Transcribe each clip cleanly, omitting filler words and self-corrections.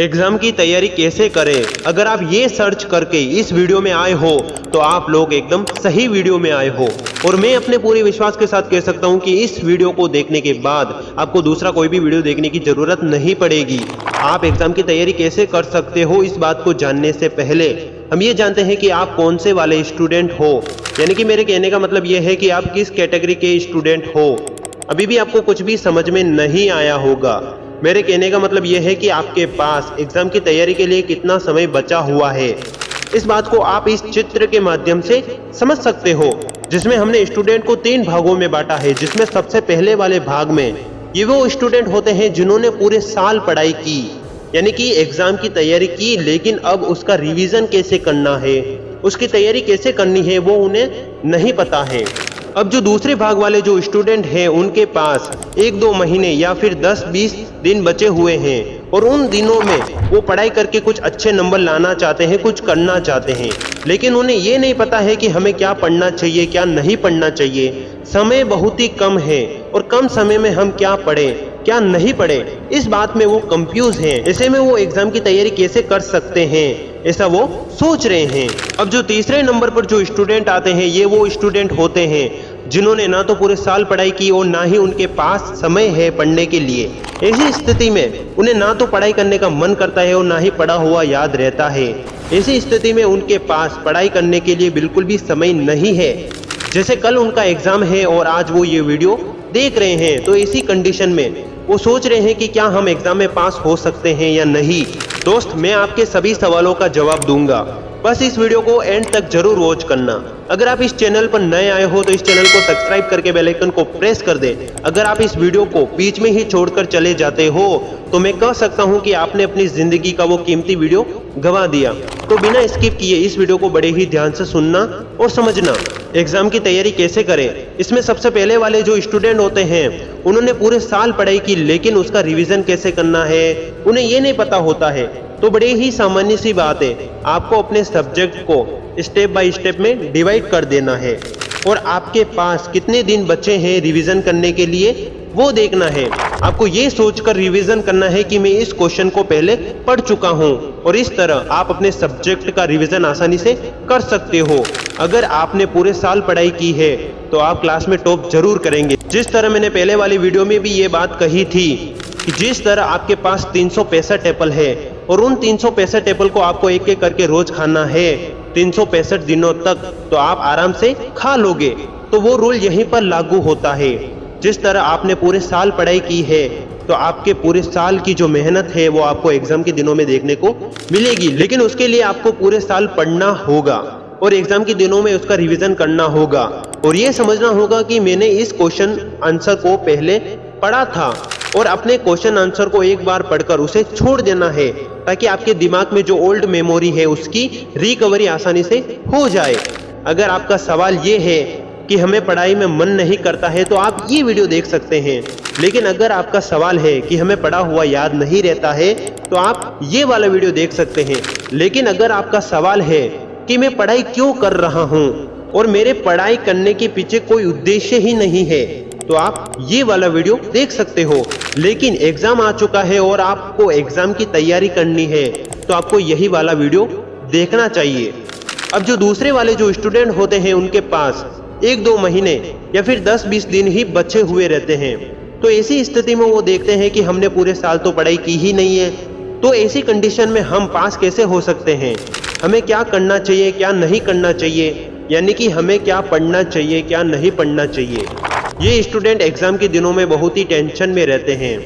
Exam की तैयारी कैसे करें, अगर आप ये सर्च करके इस वीडियो में आए हो तो आप लोग एकदम सही वीडियो में आए हो। और मैं अपने पूरे विश्वास के साथ कह सकता हूं कि इस वीडियो को देखने के बाद आपको दूसरा कोई भी वीडियो देखने की जरूरत नहीं पड़ेगी। आप एग्जाम की तैयारी कैसे कर सकते हो, इस बात को जानने से पहले हम ये जानते हैं कि आप कौन से वाले स्टूडेंट हो। यानी कि मेरे कहने का मतलब ये है कि आप किस कैटेगरी के स्टूडेंट हो। अभी भी आपको कुछ भी समझ में नहीं आया होगा। मेरे कहने का मतलब यह है कि आपके पास एग्जाम की तैयारी के लिए कितना समय बचा हुआ है। इस बात को आप इस चित्र के माध्यम से समझ सकते हो, जिसमें हमने स्टूडेंट को 3 भागों में बांटा है। जिसमें सबसे पहले वाले भाग में ये वो स्टूडेंट होते हैं जिन्होंने पूरे साल पढ़ाई की, यानी कि एग्जाम की तैयारी की, लेकिन अब उसका रिवीजन कैसे करना है, उसकी तैयारी कैसे करनी है, वो उन्हें नहीं पता है। अब जो दूसरे भाग वाले जो स्टूडेंट हैं उनके पास 1-2 महीने या फिर 10-20 दिन बचे हुए हैं और उन दिनों में वो पढ़ाई करके कुछ अच्छे नंबर लाना चाहते हैं, कुछ करना चाहते हैं, लेकिन उन्हें ये नहीं पता है कि हमें क्या पढ़ना चाहिए, क्या नहीं पढ़ना चाहिए। समय बहुत ही कम है और कम समय में हम क्या पढ़ें, क्या नहीं पढ़े, इस बात में वो कंफ्यूज हैं। ऐसे में वो एग्जाम की तैयारी कैसे कर सकते हैं, ऐसा वो सोच रहे हैं। अब जो तीसरे नंबर पर जो स्टूडेंट आते हैं, ये वो स्टूडेंट होते हैं जिन्होंने ना तो पूरे साल पढ़ाई की और ना ही उनके पास समय है पढ़ने के लिए। ऐसी स्थिति में उन्हें ना तो पढ़ाई करने का मन करता है और ना ही पढ़ा हुआ याद रहता है। ऐसी स्थिति में उनके पास पढ़ाई करने के लिए बिल्कुल भी समय नहीं है। जैसे कल उनका एग्जाम है और आज वो ये वीडियो देख रहे हैं, तो इसी कंडीशन में वो सोच रहे हैं कि क्या हम एग्जाम में पास हो सकते हैं या नहीं। दोस्त, मैं आपके सभी सवालों का जवाब दूंगा, बस इस वीडियो को एंड तक जरूर वॉच करना। अगर आप इस चैनल पर नए आए हो तो इस चैनल को सब्सक्राइब करके बेल आइकन को प्रेस कर दें। अगर आप इस वीडियो को बीच में ही छोड़कर चले जाते हो तो मैं कह सकता हूं कि आपने अपनी जिंदगी का वो कीमती वीडियो गंवा दिया। तो बिना स्किप किए इस वीडियो को बड़े ही ध्यान से सुनना और समझना। एग्जाम की तैयारी कैसे करें, इसमें सबसे पहले वाले जो स्टूडेंट होते हैं उन्होंने पूरे साल पढ़ाई की, लेकिन उसका रिवीजन कैसे करना है उन्हें ये नहीं पता होता है। तो बड़े ही सामान्य सी बात है, आपको अपने सब्जेक्ट को स्टेप बाय स्टेप में डिवाइड कर देना है और आपके पास कितने दिन बचे हैं रिवीजन करने के लिए वो देखना है। आपको ये सोचकर रिवीजन करना है कि मैं इस क्वेश्चन को पहले पढ़ चुका हूँ, और इस तरह आप अपने सब्जेक्ट का रिवीजन आसानी से कर सकते हो। अगर आपने पूरे साल पढ़ाई की है तो आप क्लास में टॉप जरूर करेंगे। जिस तरह मैंने पहले वाली वीडियो में भी ये बात कही थी कि जिस तरह आपके पास 365 एप्पल है और उन 365 एप्पल को आपको एक एक करके रोज खाना है 365 दिनों तक, तो आप आराम से खा लोगे। तो वो रूल यहीं पर लागू होता है। जिस तरह आपने पूरे साल पढ़ाई की है तो आपके पूरे साल की जो मेहनत है वो आपको एग्जाम के दिनों में देखने को मिलेगी, लेकिन उसके लिए आपको पूरे साल पढ़ना होगा और एग्जाम के दिनों में उसका रिवीजन करना होगा। और ये समझना होगा कि मैंने इस क्वेश्चन आंसर को पहले पढ़ा था और अपने क्वेश्चन आंसर को एक बार पढ़कर उसे छोड़ देना है, ताकि आपके दिमाग में जो ओल्ड मेमोरी है उसकी रिकवरी आसानी से हो जाए। अगर आपका सवाल ये है कि हमें पढ़ाई में मन नहीं करता है तो आप ये वीडियो देख सकते हैं, लेकिन अगर आपका सवाल है कि हमें पढ़ा हुआ याद नहीं रहता है तो आप ये वाला वीडियो देख सकते हैं। लेकिन अगर आपका सवाल है कि मैं पढ़ाई क्यों कर रहा हूँ और मेरे पढ़ाई करने के पीछे कोई उद्देश्य ही नहीं है, तो आप ये वाला वीडियो देख सकते हो। लेकिन एग्जाम आ चुका है और आपको एग्जाम की तैयारी करनी है तो आपको यही वाला वीडियो देखना चाहिए। अब जो दूसरे वाले जो स्टूडेंट होते हैं उनके पास 1-2 महीने या फिर 10-20 दिन ही बचे हुए रहते हैं, तो ऐसी स्थिति में वो देखते हैं कि हमने पूरे साल तो पढ़ाई की ही नहीं है, तो ऐसी कंडीशन में हम पास कैसे हो सकते हैं, हमें क्या करना चाहिए, क्या नहीं करना चाहिए, यानी कि हमें क्या पढ़ना चाहिए, क्या नहीं पढ़ना चाहिए। ये स्टूडेंट एग्जाम के दिनों में बहुत ही टेंशन में रहते हैं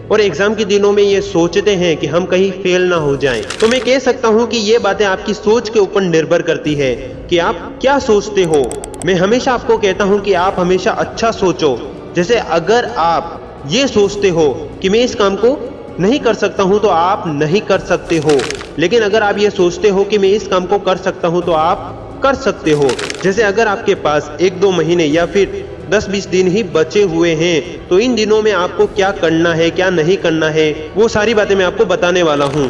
और एग्जाम के दिनों में ये सोचते हैं कि हम कहीं फेल ना हो जाएं। तो मैं कह सकता हूँ कि ये बातें आपकी सोच के ऊपर निर्भर करती है कि आप क्या सोचते हो। मैं हमेशा आपको कहता हूँ कि आप हमेशा अच्छा सोचो। जैसे अगर आप ये सोचते हो कि मैं इस काम को नहीं कर सकता हूँ तो आप नहीं कर सकते हो, लेकिन अगर आप ये सोचते हो कि मैं इस काम को कर सकता हूँ तो आप कर सकते हो। जैसे अगर आपके पास 1-2 महीने या फिर 10-20 दिन ही बचे हुए हैं तो इन दिनों में आपको क्या करना है, क्या नहीं करना है, वो सारी बातें मैं आपको बताने वाला हूँ।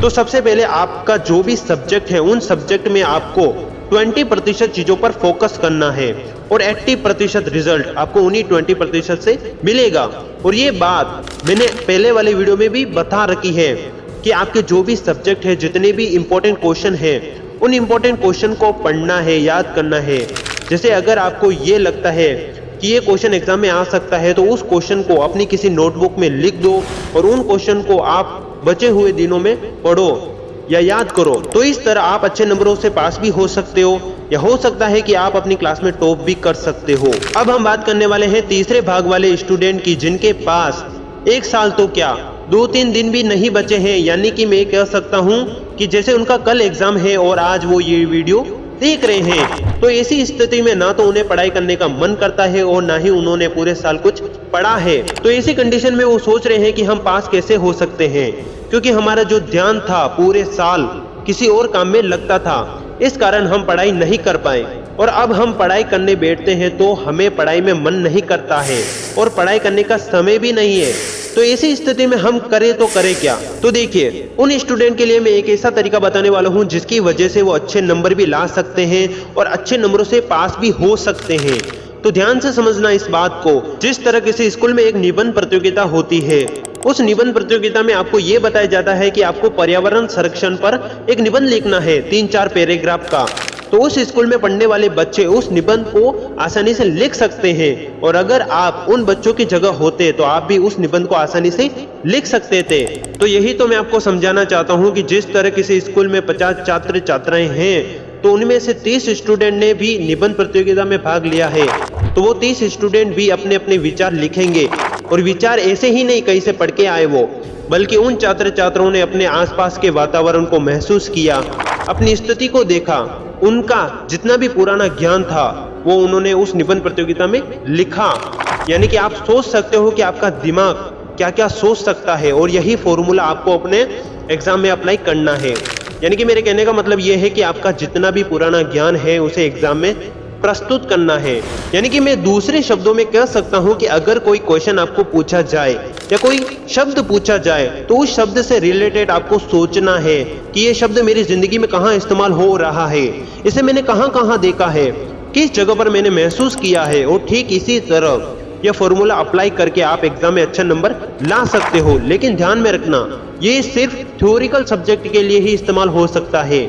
तो सबसे पहले आपका जो भी सब्जेक्ट है उन सब्जेक्ट में आपको 20% चीजों पर फोकस करना है और 80% रिजल्ट आपको उन्हीं 20% से मिलेगा। और ये बात मैंने पहले वाले वीडियो में भी बता रखी है। कि आपके जो भी सब्जेक्ट है, जितने भी इंपॉर्टेंट क्वेश्चन हैं, उन इंपॉर्टेंट क्वेश्चन को पढ़ना है, याद करना है। जैसे अगर आपको ये लगता है कि ये क्वेश्चन एग्जाम में आ सकता है, तो उस क्वेश्चन को अपनी किसी नोटबुक में लिख दो और उन क्वेश्चन को आप बचे हुए दिनों में पढ़ो या याद करो। तो इस तरह आप अच्छे नंबरों से पास भी हो सकते हो, या हो सकता है कि आप अपनी क्लास में टॉप भी कर सकते हो। अब हम बात करने वाले हैं तीसरे भाग वाले स्टूडेंट की, जिनके पास 1 साल तो क्या 2-3 दिन भी नहीं बचे हैं। यानी कि मैं कह सकता हूं कि जैसे उनका कल एग्जाम है और आज वो ये वीडियो देख रहे हैं, तो ऐसी स्थिति में ना तो उन्हें पढ़ाई करने का मन करता है और ना ही उन्होंने पूरे साल कुछ पढ़ा है। तो ऐसी कंडीशन में वो सोच रहे हैं कि हम पास कैसे हो सकते हैं, क्योंकि हमारा जो ध्यान था पूरे साल किसी और काम में लगता था, इस कारण हम पढ़ाई नहीं कर पाए। और अब हम पढ़ाई करने बैठते हैं तो हमें पढ़ाई में मन नहीं करता है और पढ़ाई करने का समय भी नहीं है। तो ऐसी स्थिति में हम करें तो करें क्या? तो देखिए, उन स्टूडेंट के लिए मैं एक ऐसा तरीका बताने वाला हूं जिसकी वजह से वो अच्छे नंबर भी ला सकते हैं और अच्छे नंबरों से पास भी हो सकते हैं। तो ध्यान से समझना इस बात को। जिस तरह किसी स्कूल में एक निबंध प्रतियोगिता होती है, उस निबंध प्रतियोगिता में आपको ये बताया जाता है कि आपको पर्यावरण संरक्षण पर एक निबंध लिखना है 3-4 पैराग्राफ का। तो उस स्कूल में पढ़ने वाले बच्चे उस निबंध को आसानी से लिख सकते हैं, और अगर आप उन बच्चों की जगह होते तो आप भी उस निबंध को आसानी से लिख सकते थे। तो यही तो मैं आपको समझाना चाहता हूं कि जिस तरह किसी स्कूल में 50 छात्र छात्राएं हैं, तो उनमें से 30 स्टूडेंट ने भी निबंध प्रतियोगिता में भाग लिया है, तो वो 30 स्टूडेंट भी अपने अपने विचार लिखेंगे। और विचार ऐसे ही नहीं कहीं से पढ़ के आए वो, बल्कि उन छात्र छात्राओं ने अपने आसपास के वातावरण को महसूस किया, अपनी स्थिति को देखा, उनका जितना भी पुराना ज्ञान था वो उन्होंने उस निबंध प्रतियोगिता में लिखा। यानी कि आप सोच सकते हो कि आपका दिमाग क्या क्या सोच सकता है, और यही फॉर्मूला आपको अपने एग्जाम में अप्लाई करना है। यानी कि मेरे कहने का मतलब ये है कि आपका जितना भी पुराना ज्ञान है उसे एग्जाम में प्रस्तुत करना है। यानी कि मैं दूसरे शब्दों में कह सकता हूं कि अगर कोई क्वेश्चन आपको पूछा जाए या कोई शब्द पूछा जाए, तो उस शब्द से रिलेटेड आपको सोचना है कि ये शब्द मेरी जिंदगी में कहाँ इस्तेमाल हो रहा है, इसे मैंने कहाँ कहाँ देखा है, किस जगह पर मैंने महसूस किया है। और ठीक इसी तरह यह फॉर्मूला अप्लाई करके आप एग्जाम में अच्छा नंबर ला सकते हो। लेकिन ध्यान में रखना, ये सिर्फ थ्योरिकल सब्जेक्ट के लिए ही इस्तेमाल हो सकता है।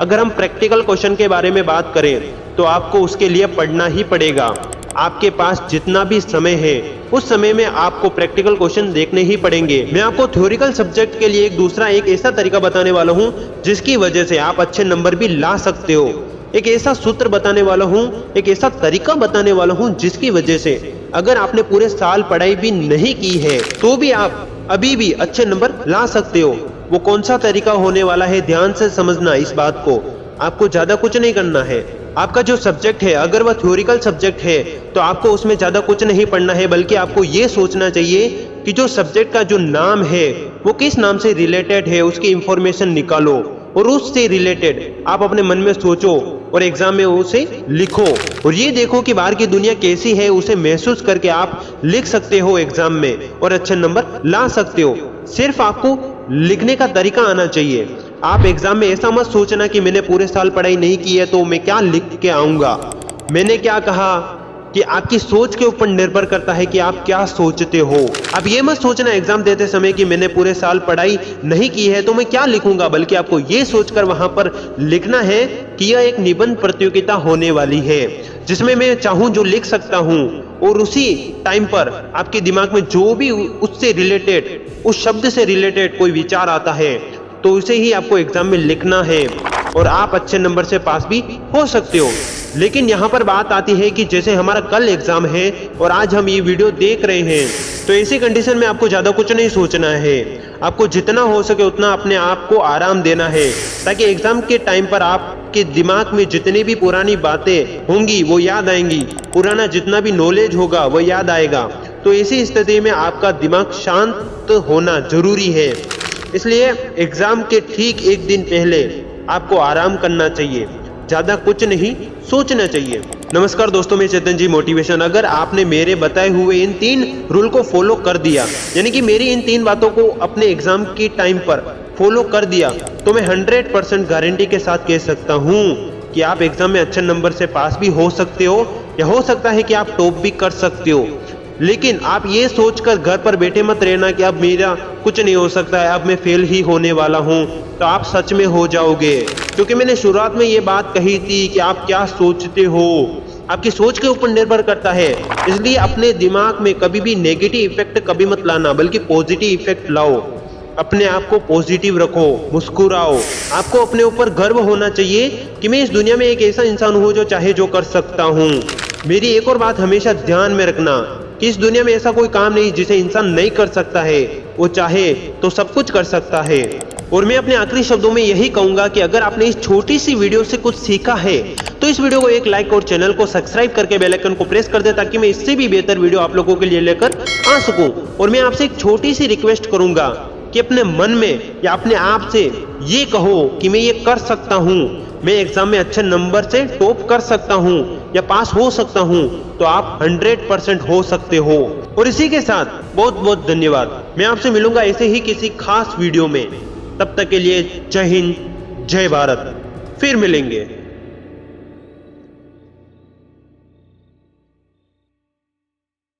अगर हम प्रैक्टिकल क्वेश्चन के बारे में बात करें तो आपको उसके लिए पढ़ना ही पड़ेगा। आपके पास जितना भी समय है उस समय में आपको प्रैक्टिकल क्वेश्चन देखने ही पड़ेंगे। मैं आपको थ्योरिकल सब्जेक्ट के लिए एक ऐसा तरीका बताने वाला हूं जिसकी वजह से आप अच्छे नंबर भी ला सकते हो। एक ऐसा सूत्र बताने वाला हूं, एक ऐसा तरीका बताने वाला हूं जिसकी वजह से अगर आपने पूरे साल पढ़ाई भी नहीं की है तो भी आप अभी भी अच्छे नंबर ला सकते हो। वो कौन सा तरीका होने वाला है, ध्यान से समझना इस बात को। आपको ज्यादा कुछ नहीं करना है। आपका जो सब्जेक्ट है, अगर वह थ्योरिकल सब्जेक्ट है तो आपको उसमें ज्यादा कुछ नहीं पढ़ना है, बल्कि आपको ये सोचना चाहिए कि जो सब्जेक्ट का जो नाम है वो किस नाम से रिलेटेड है, उसकी इंफॉर्मेशन निकालो और उससे रिलेटेड आप अपने मन में सोचो और एग्जाम में उसे लिखो। और ये देखो कि बाहर की दुनिया कैसी है, उसे महसूस करके आप लिख सकते हो एग्जाम में और अच्छे नंबर ला सकते हो। सिर्फ आपको लिखने का तरीका आना चाहिए। आप एग्जाम में ऐसा मत सोचना कि मैंने पूरे साल पढ़ाई नहीं की है तो मैं क्या लिख के आऊंगा। मैंने क्या कहा कि आपकी सोच के ऊपर निर्भर करता है कि आप क्या सोचते हो। अब ये मत सोचना एग्जाम देते समय कि मैंने पूरे साल पढ़ाई नहीं की है तो मैं क्या लिखूंगा, बल्कि आपको ये सोचकर वहां पर लिखना है कि यह एक निबंध प्रतियोगिता होने वाली है जिसमें मैं चाहूं जो लिख सकता हूं, और उसी टाइम पर आपके दिमाग में जो भी उससे रिलेटेड, उस शब्द से रिलेटेड कोई विचार आता है तो उसे ही आपको एग्जाम में लिखना है और आप अच्छे नंबर से पास भी हो सकते हो। लेकिन यहाँ पर बात आती है कि जैसे हमारा कल एग्जाम है और आज हम ये वीडियो देख रहे हैं, तो ऐसी कंडीशन में आपको ज्यादा कुछ नहीं सोचना है। आपको जितना हो सके उतना अपने आप को आराम देना है, ताकि एग्जाम के टाइम पर आपके दिमाग में जितनी भी पुरानी बातें होंगी वो याद आएंगी, पुराना जितना भी नॉलेज होगा वो याद आएगा। तो ऐसी स्थिति में आपका दिमाग शांत होना जरूरी है। इसलिए एग्जाम के ठीक एक दिन पहले आपको आराम करना चाहिए, ज्यादा कुछ नहीं सोचना चाहिए। नमस्कार दोस्तों, मैं चेतन जी मोटिवेशन। अगर आपने मेरे बताए हुए इन 3 रूल को फॉलो कर दिया, यानी कि मेरी इन 3 बातों को अपने एग्जाम के टाइम पर फॉलो कर दिया, तो मैं 100% गारंटी के साथ कह सकता हूं कि आप एग्जाम में अच्छे नंबर से पास भी हो सकते हो, या हो सकता है कि आप टॉप भी कर सकते हो। लेकिन आप ये सोचकर घर पर बैठे मत रहना कि अब मेरा कुछ नहीं हो सकता है, अब मैं फेल ही होने वाला हूँ, तो आप सच में हो जाओगे। क्योंकि मैंने शुरुआत में ये बात कही थी कि आप क्या सोचते हो आपकी सोच के ऊपर निर्भर करता है। इसलिए अपने दिमाग में कभी भी नेगेटिव इफेक्ट कभी मत लाना, बल्कि पॉजिटिव इफेक्ट लाओ। अपने आप को पॉजिटिव रखो, मुस्कुराओ। आपको अपने ऊपर गर्व होना चाहिए कि मैं इस दुनिया में एक ऐसा इंसान हूँ जो चाहे जो कर सकता हूँ। मेरी एक और बात हमेशा ध्यान में रखना कि इस दुनिया में ऐसा कोई काम नहीं जिसे इंसान नहीं कर सकता है। वो चाहे तो सब कुछ कर सकता है। और मैं अपने आखिरी शब्दों में यही कहूंगा कि अगर आपने इस छोटी सी वीडियो से कुछ सीखा है तो इस वीडियो को एक लाइक और चैनल को सब्सक्राइब करके बेल आइकन को प्रेस कर दे, ताकि मैं इससे भी बेहतर वीडियो आप लोगों के लिए लेकर आ सकूं। और मैं आपसे एक छोटी सी रिक्वेस्ट करूंगा कि अपने मन में या अपने आप से ये कहो कि मैं ये कर सकता हूँ, मैं एग्जाम में अच्छे नंबर से टॉप कर सकता हूँ या पास हो सकता हूँ, तो आप 100% हो सकते हो। और इसी के साथ बहुत बहुत धन्यवाद। मैं आपसे मिलूंगा ऐसे ही किसी खास वीडियो में। तब तक के लिए जय हिंद, जय भारत। फिर मिलेंगे।